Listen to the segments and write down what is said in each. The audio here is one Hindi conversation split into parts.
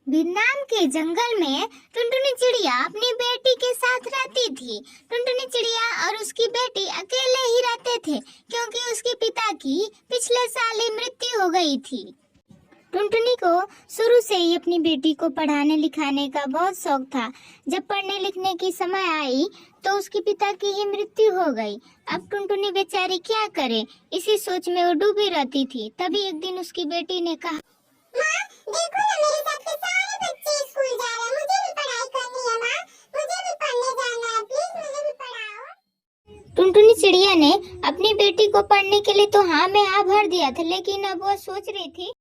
वियतनाम के जंगल में टुनटुनी चिड़िया अपनी बेटी के साथ रहती थी। टुनटुनी चिड़िया और उसकी बेटी अकेले ही रहते थे क्योंकि उसके पिता की पिछले साल ही मृत्यु हो गई थी। टुनटुनी को शुरू से ही अपनी बेटी को पढ़ाने लिखाने का बहुत शौक था। जब पढ़ने लिखने की समय आई तो उसके पिता की ही मृत्यु हो गई। अब टुनटुनी बेचारी क्या करे, इसी सोच में वो डूबी रहती थी। तभी एक दिन उसकी बेटी ने कहा, माँ, देखो ना मेरे साथ के सारे बच्चे स्कूल जा रहे हैं। मुझे भी पढ़ाई करनी है माँ, मुझे भी पढ़ने जाना है, प्लीज मुझे भी पढ़ाओ। टुनटुनी चिड़िया ने अपनी बेटी को पढ़ने के लिए तो हाँ में हाँ भर दिया था, लेकिन अब वह सोच रही थी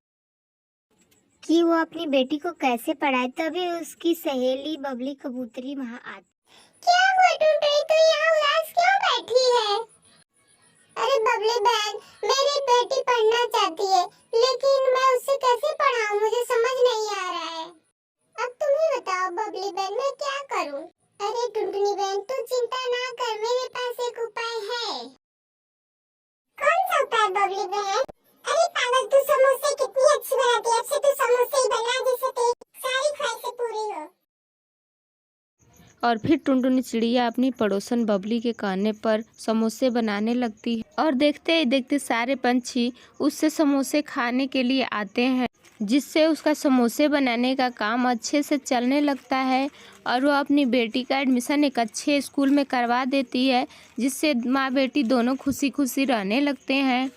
कि वो अपनी बेटी को कैसे पढ़ाए। तभी उसकी सहेली बबली कबूतरी वहाँ आती। क्या हुआ टुनटुनी, तू यहाँ उदास क्यों बैठी है? अरे बबली बहन, मेरी बेटी पढ़ना चाहती है, लेकिन मैं उससे कैसे पढ़ाऊँ, मुझे समझ नहीं आ रहा है। अब तुम ही बताओ बबली बहन, मैं क्या करूँ? अरे टुनटुनी बहन, तू चिंता ना कर, मेरे पास एक उपाय है। कौन सा उपाय बबली बहन? अरे पागल, तू समोसे कितनी अच्छी बनाती है, अब से तू समोसे ही बना जिससे तेरी सारी ख्वाहिशें पूरी हो। और फिर टुनटुनी चिड़िया अपनी पड़ोसन बबली के कहने पर समोसे बनाने लगती है और देखते ही देखते सारे पंछी उससे समोसे खाने के लिए आते हैं, जिससे उसका समोसे बनाने का काम अच्छे से चलने लगता है। और वो अपनी बेटी का एडमिशन एक अच्छे स्कूल में करवा देती है, जिससे माँ बेटी दोनों खुशी खुशी रहने लगते हैं।